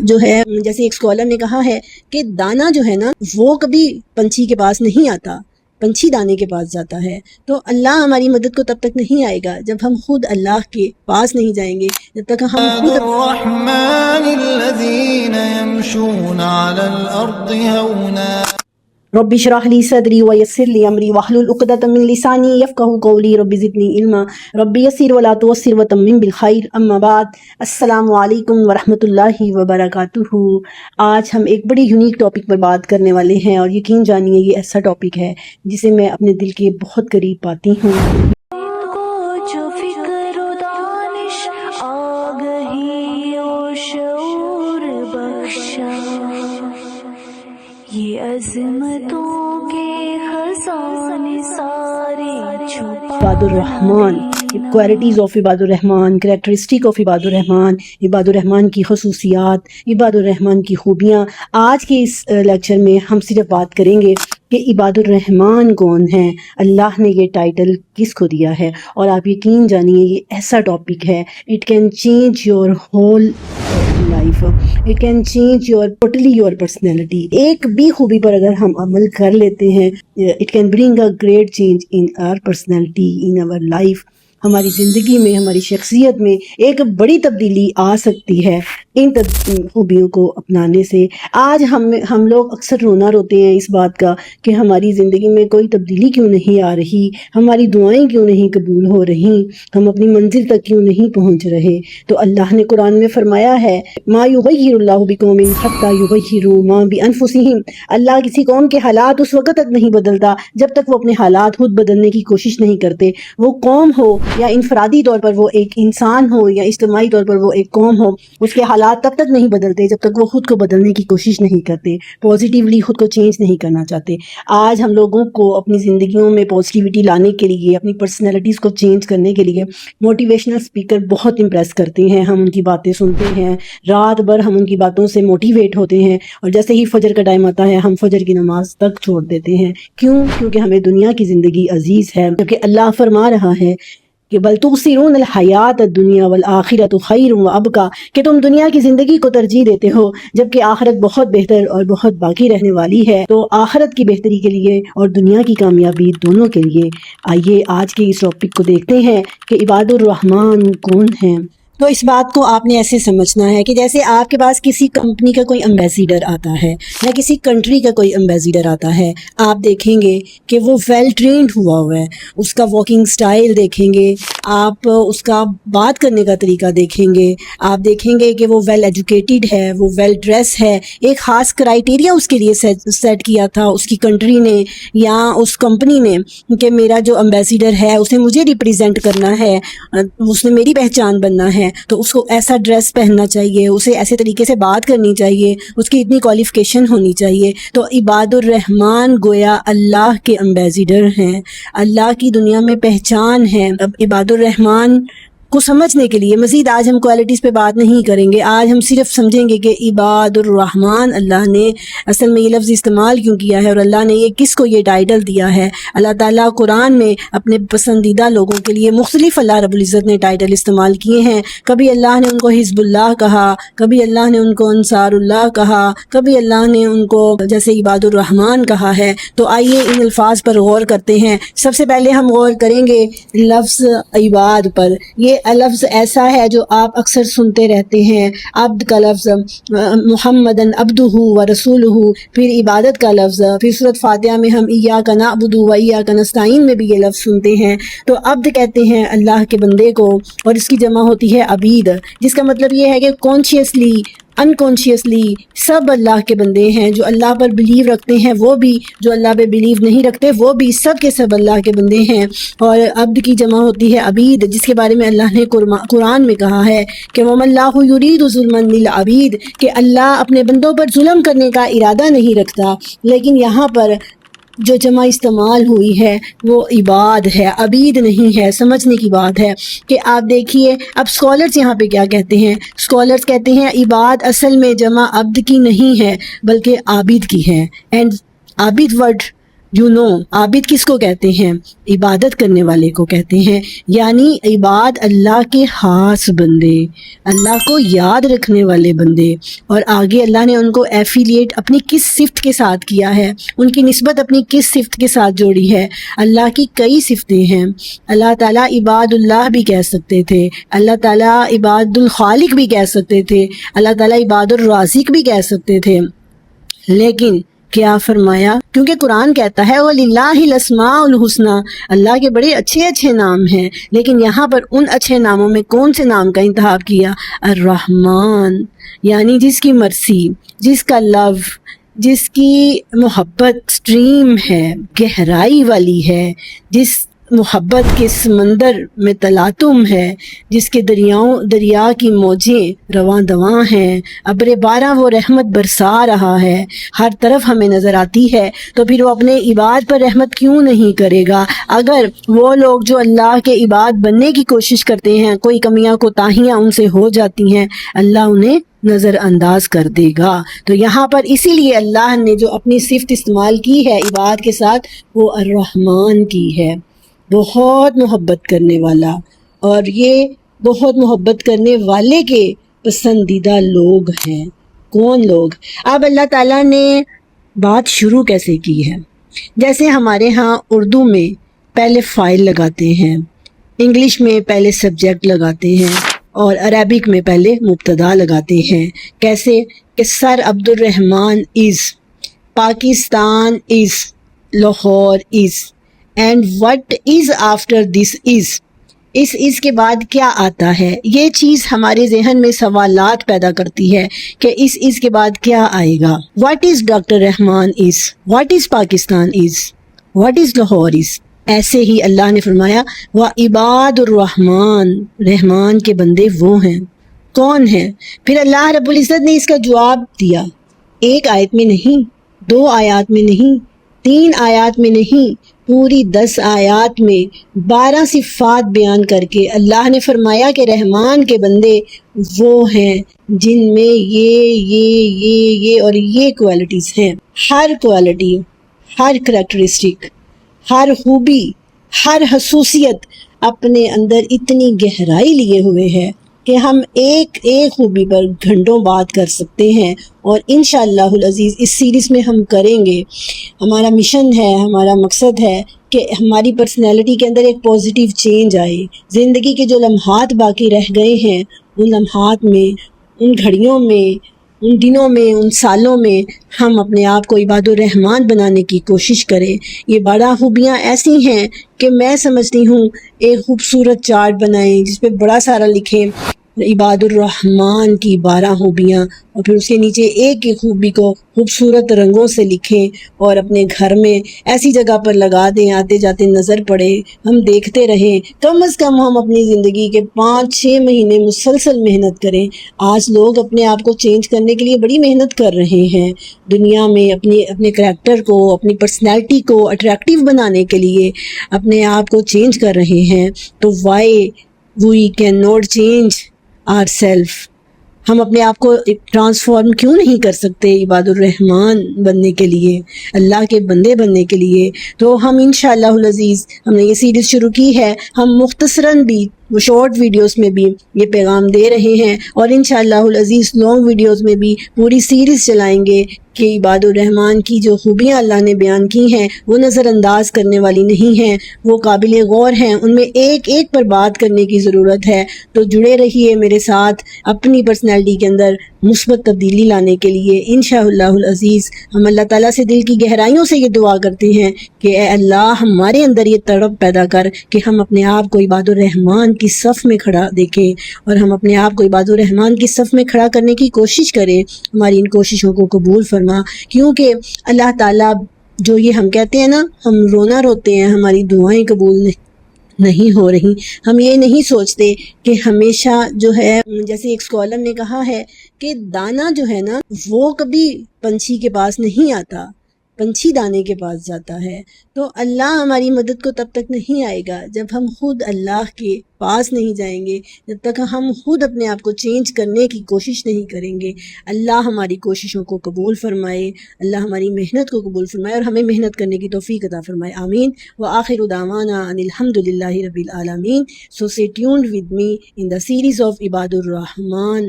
جو ہے جیسے ایک اسکالر نے کہا ہے کہ دانا جو ہے نا وہ کبھی پنچھی کے پاس نہیں آتا، پنچھی دانے کے پاس جاتا ہے۔ تو اللہ ہماری مدد کو تب تک نہیں آئے گا جب ہم خود اللہ کے پاس نہیں جائیں گے، جب تک ہم خود الرحمن الذین یمشون علی الارض ہونا۔ رب اشرح لي صدري ويسر لي امري واحلل عقدة من لساني يفقهوا قولي رب زدني علما رب يسر ولا تعسر وتمم بالخير اما بعد۔ السلام علیکم ورحمۃ اللہ وبرکاتہ۔ آج ہم ایک بڑی یونیک ٹاپک پر بات کرنے والے ہیں، اور یقین جانیے یہ ایسا ٹاپک ہے جسے میں اپنے دل کے بہت قریب پاتی ہوں۔ یہ عظمتوں کے خزانے سارے چھپا عباد الرحمن، کوالٹیز آف عباد الرحمن، کریکٹرسٹک آف عباد الرحمن، عباد الرحمن کی خصوصیات، عباد الرحمن کی خوبیاں۔ آج کے اس لیکچر میں ہم صرف بات کریں گے کہ عباد الرحمن کون ہیں، اللہ نے یہ ٹائٹل کس کو دیا ہے، اور آپ یقین جانیے یہ ایسا ٹاپک ہے، it can change your whole life, it can change your totally your personality. ایک بھی خوبی پر اگر ہم عمل کر لیتے ہیں، it can bring a great change in our personality, in our life. ہماری زندگی میں، ہماری شخصیت میں ایک بڑی تبدیلی آ سکتی ہے ان خوبیوں کو اپنانے سے۔ آج ہم لوگ اکثر رونا روتے ہیں اس بات کا کہ ہماری زندگی میں کوئی تبدیلی کیوں نہیں آ رہی، ہماری دعائیں کیوں نہیں قبول ہو رہی، ہم اپنی منزل تک کیوں نہیں پہنچ رہے۔ تو اللہ نے قرآن میں فرمایا ہے ما یغیر اللہ بقوم حتی یغیروا ما بانفسہم، اللہ کسی قوم کے حالات اس وقت تک نہیں بدلتا جب تک وہ اپنے حالات خود بدلنے کی کوشش نہیں کرتے۔ وہ قوم ہو یا انفرادی طور پر وہ ایک انسان ہو یا اجتماعی طور پر وہ ایک قوم ہو، اس کے حالات تب تک نہیں بدلتے جب تک وہ خود کو بدلنے کی کوشش نہیں کرتے، پازیٹیولی خود کو چینج نہیں کرنا چاہتے۔ آج ہم لوگوں کو اپنی زندگیوں میں پازیٹیوٹی لانے کے لیے، اپنی پرسنالٹیز کو چینج کرنے کے لیے موٹیویشنل اسپیکر بہت امپریس کرتے ہیں، ہم ان کی باتیں سنتے ہیں، رات بھر ہم ان کی باتوں سے موٹیویٹ ہوتے ہیں، اور جیسے ہی فجر کا ٹائم آتا ہے ہم فجر کی نماز تک چھوڑ دیتے ہیں۔ کیوں؟ کیونکہ ہمیں دنیا کی زندگی عزیز ہے، کیونکہ اللہ فرما رہا ہے کہ بل تؤثرون الحیات الدنیا والآخرۃ خیر وابقیٰ، کہ تم دنیا کی زندگی کو ترجیح دیتے ہو جبکہ آخرت بہت بہتر اور بہت باقی رہنے والی ہے۔ تو آخرت کی بہتری کے لیے اور دنیا کی کامیابی دونوں کے لیے آئیے آج کے اس ٹاپک کو دیکھتے ہیں کہ عباد الرحمن کون ہیں۔ تو اس بات کو آپ نے ایسے سمجھنا ہے کہ جیسے آپ کے پاس کسی کمپنی کا کوئی امبیسیڈر آتا ہے یا کسی کنٹری کا کوئی امبیسیڈر آتا ہے، آپ دیکھیں گے کہ وہ ویل ٹرینڈ ہوا ہے، اس کا واکنگ سٹائل دیکھیں گے، آپ اس کا بات کرنے کا طریقہ دیکھیں گے، آپ دیکھیں گے کہ وہ ویل ایجوکیٹڈ ہے، وہ ویل ڈریس ہے، ایک خاص کرائیٹیریا اس کے لیے سیٹ کیا تھا اس کی کنٹری نے یا اس کمپنی نے کہ میرا جو امبیسیڈر ہے اسے مجھے ریپریزنٹ کرنا ہے، اس نے میری پہچان بننا ہے، تو اس کو ایسا ڈریس پہننا چاہیے، اسے ایسے طریقے سے بات کرنی چاہیے، اس کی اتنی کوالیفیکیشن ہونی چاہیے۔ تو عباد الرحمن گویا اللہ کے امبیسیڈر ہیں، اللہ کی دنیا میں پہچان ہے۔ اب عباد الرحمن کو سمجھنے کے لیے مزید آج ہم کوالٹیز پہ بات نہیں کریں گے، آج ہم صرف سمجھیں گے کہ عباد الرحمن اللہ نے اصل میں یہ لفظ استعمال کیوں کیا ہے، اور اللہ نے یہ کس کو یہ ٹائٹل دیا ہے۔ اللہ تعالیٰ قرآن میں اپنے پسندیدہ لوگوں کے لیے مختلف اللہ رب العزت نے ٹائٹل استعمال کیے ہیں۔ کبھی اللہ نے ان کو حزب اللہ کہا، کبھی اللہ نے ان کو انصار اللہ کہا، کبھی اللہ نے ان کو جیسے عباد الرحمن کہا ہے۔ تو آئیے ان الفاظ پر غور کرتے ہیں۔ سب سے پہلے ہم غور کریں گے لفظ عباد پر۔ یہ لفظ ایسا ہے جو آپ اکثر سنتے رہتے ہیں، عبد کا لفظ، محمدن عبدہ و رسولہ، پھر عبادت کا لفظ، پھر سورۃ فاتحہ میں ہم ایاک نعبد و ایاک نستعین میں بھی یہ لفظ سنتے ہیں۔ تو عبد کہتے ہیں اللہ کے بندے کو، اور اس کی جمع ہوتی ہے عبید، جس کا مطلب یہ ہے کہ کانشیسلی انکانشیسلی سب اللہ کے بندے ہیں، جو اللہ پر بلیو رکھتے ہیں وہ بھی، جو اللہ پہ بلیو نہیں رکھتے وہ بھی، سب کے سب اللہ کے بندے ہیں۔ اور عبد کی جمع ہوتی ہے عبید، جس کے بارے میں اللہ نے قرآن میں کہا ہے کہ وَمَا اللَّهُ يُرِيدُ ظُلْمًا لِلْعَبِيدِ، کہ اللہ اپنے بندوں پر ظلم کرنے کا ارادہ نہیں رکھتا۔ لیکن یہاں پر جو جمع استعمال ہوئی ہے وہ عباد ہے، عبید نہیں ہے۔ سمجھنے کی بات ہے کہ آپ دیکھیے اب اسکالرز یہاں پہ کیا کہتے ہیں، اسکالرز کہتے ہیں عباد اصل میں جمع عبد کی نہیں ہے بلکہ عابد کی ہے، اینڈ عابد ورڈ عابد کس کو کہتے ہیں؟ عبادت کرنے والے کو کہتے ہیں، یعنی عباد اللہ کے خاص بندے، اللہ کو یاد رکھنے والے بندے۔ اور آگے اللہ نے ان کو ایفیلیٹ اپنی کس صفت کے ساتھ کیا ہے، ان کی نسبت اپنی کس صفت کے ساتھ جوڑی ہے؟ اللہ کی کئی صفتیں ہیں، اللہ تعالیٰ عباد اللہ بھی کہہ سکتے تھے، اللہ تعالیٰ عباد الخالق بھی کہہ سکتے تھے، اللہ تعالیٰ عباد الرازق بھی کہہ سکتے تھے، لیکن کیا فرمایا؟ کیونکہ قرآن کہتا ہے وَلِلَّهِ الْأَسْمَاءُ الْحُسْنَى، اللہ کے بڑے اچھے اچھے نام ہیں، لیکن یہاں پر ان اچھے ناموں میں کون سے نام کا انتخاب کیا؟ الرحمن، یعنی جس کی مرسی، جس کا لو، جس کی محبت سٹریم ہے، گہرائی والی ہے، جس محبت کے سمندر میں تلاطم ہے، جس کے دریا کی موجیں رواں دواں ہیں، ابر بارہ وہ رحمت برسا رہا ہے، ہر طرف ہمیں نظر آتی ہے، تو پھر وہ اپنے عباد پر رحمت کیوں نہیں کرے گا؟ اگر وہ لوگ جو اللہ کے عباد بننے کی کوشش کرتے ہیں، کوئی کمیاں کوتاہیاں ان سے ہو جاتی ہیں، اللہ انہیں نظر انداز کر دے گا۔ تو یہاں پر اسی لیے اللہ نے جو اپنی صفت استعمال کی ہے عباد کے ساتھ، وہ الرحمن کی ہے، بہت محبت کرنے والا، اور یہ بہت محبت کرنے والے کے پسندیدہ لوگ ہیں۔ کون لوگ؟ اب اللہ تعالیٰ نے بات شروع کیسے کی ہے؟ جیسے ہمارے ہاں اردو میں پہلے فاعل لگاتے ہیں، انگلش میں پہلے سبجیکٹ لگاتے ہیں، اور عربک میں پہلے مبتدا لگاتے ہیں۔ کیسے کہ sir Abdur Rahman is, Pakistan is, Lahore is, and what is after this is, اس کے بعد کیا آتا ہے؟ یہ چیز ہمارے ذہن میں سوالات پیدا کرتی ہے کہ اس کے بعد کیا آئے گا؟ What is doctor Rahman is, what is Pakistan is, what is Lahore is. ایسے ہی اللہ نے فرمایا وَعِبَادُ الرحمن، رحمان کے بندے وہ ہیں۔ کون ہیں؟ پھر اللہ رب العزت نے اس کا جواب دیا، ایک آیت میں نہیں، 2 آیات میں نہیں، 3 آیات میں نہیں، پوری 10 آیات میں 12 صفات بیان کر کے اللہ نے فرمایا کہ رحمان کے بندے وہ ہیں جن میں یہ اور یہ کوالٹیز ہیں۔ ہر کوالٹی، ہر کریکٹرسٹک، ہر خوبی، ہر خصوصیت اپنے اندر اتنی گہرائی لیے ہوئے ہے کہ ہم ایک ایک خوبی پر گھنٹوں بات کر سکتے ہیں، اور انشاءاللہ العزیز اس سیریز میں ہم کریں گے۔ ہمارا مشن ہے، ہمارا مقصد ہے کہ ہماری پرسنالٹی کے اندر ایک پازیٹیو چینج آئے، زندگی کے جو لمحات باقی رہ گئے ہیں ان لمحات میں، ان گھڑیوں میں، ان دنوں میں، ان سالوں میں ہم اپنے آپ کو عباد الرحمن بنانے کی کوشش کریں۔ یہ 12 خوبیاں ایسی ہیں کہ میں سمجھتی ہوں ایک خوبصورت چارٹ بنائیں جس پہ بڑا سارا لکھیں عباد الرحمن کی 12 خوبیاں، اور پھر اس کے نیچے ایک ایک خوبی کو خوبصورت رنگوں سے لکھیں اور اپنے گھر میں ایسی جگہ پر لگا دیں، آتے جاتے نظر پڑے، ہم دیکھتے رہیں۔ کم از کم ہم اپنی زندگی کے 5-6 مہینے مسلسل محنت کریں۔ آج لوگ اپنے آپ کو چینج کرنے کے لیے بڑی محنت کر رہے ہیں دنیا میں، اپنے کریکٹر کو، اپنی پرسنالٹی کو اٹریکٹیو بنانے کے لیے اپنے آپ کو چینج کر رہے ہیں۔ تو why we can not change our self, ہم اپنے آپ کو ٹرانسفارم کیوں نہیں کر سکتے عباد الرحمن بننے کے لیے، اللہ کے بندے بننے کے لیے؟ تو ہم انشاءاللہ العزیز، ہم نے یہ سیریز شروع کی ہے، ہم مختصراً بھی وہ شارٹ ویڈیوز میں بھی یہ پیغام دے رہے ہیں، اور انشاءاللہ العزیز لانگ ویڈیوز میں بھی پوری سیریز چلائیں گے کہ عباد الرحمن کی جو خوبیاں اللہ نے بیان کی ہیں وہ نظر انداز کرنے والی نہیں ہیں، وہ قابل غور ہیں، ان میں ایک ایک پر بات کرنے کی ضرورت ہے۔ تو جڑے رہیے میرے ساتھ اپنی پرسنالٹی کے اندر مثبت تبدیلی لانے کے لیے انشاءاللہ العزیز۔ ہم اللہ تعالیٰ سے دل کی گہرائیوں سے یہ دعا کرتے ہیں کہ اے اللہ ہمارے اندر یہ تڑپ پیدا کر کہ ہم اپنے آپ کو عباد الرحمن کی صف میں کھڑا دیکھیں، اور ہم اپنے آپ کو عباد الرحمن کی صف میں کھڑا کرنے کی کوشش کریں۔ ہماری ان کوششوں کو قبول فرما، کیونکہ اللہ تعالیٰ جو یہ ہم کہتے ہیں نا، ہم رونا روتے ہیں ہماری دعائیں قبول نہیں ہو رہی، ہم یہ نہیں سوچتے کہ ہمیشہ جو ہے، جیسے ایک اسکالر نے کہا ہے کہ دانا جو ہے نا وہ کبھی پنچھی کے پاس نہیں آتا، پنچھی دانے کے پاس جاتا ہے، تو اللہ ہماری مدد کو تب تک نہیں آئے گا جب ہم خود اللہ کے پاس نہیں جائیں گے، جب تک ہم خود اپنے آپ کو چینج کرنے کی کوشش نہیں کریں گے۔ اللہ ہماری کوششوں کو قبول فرمائے، اللہ ہماری محنت کو قبول فرمائے اور ہمیں محنت کرنے کی توفیق عطا فرمائے، آمین۔ وآخر دعوانا ان الحمد للہ رب العالمین۔ So stay tuned with me in the series of عباد الرحمن.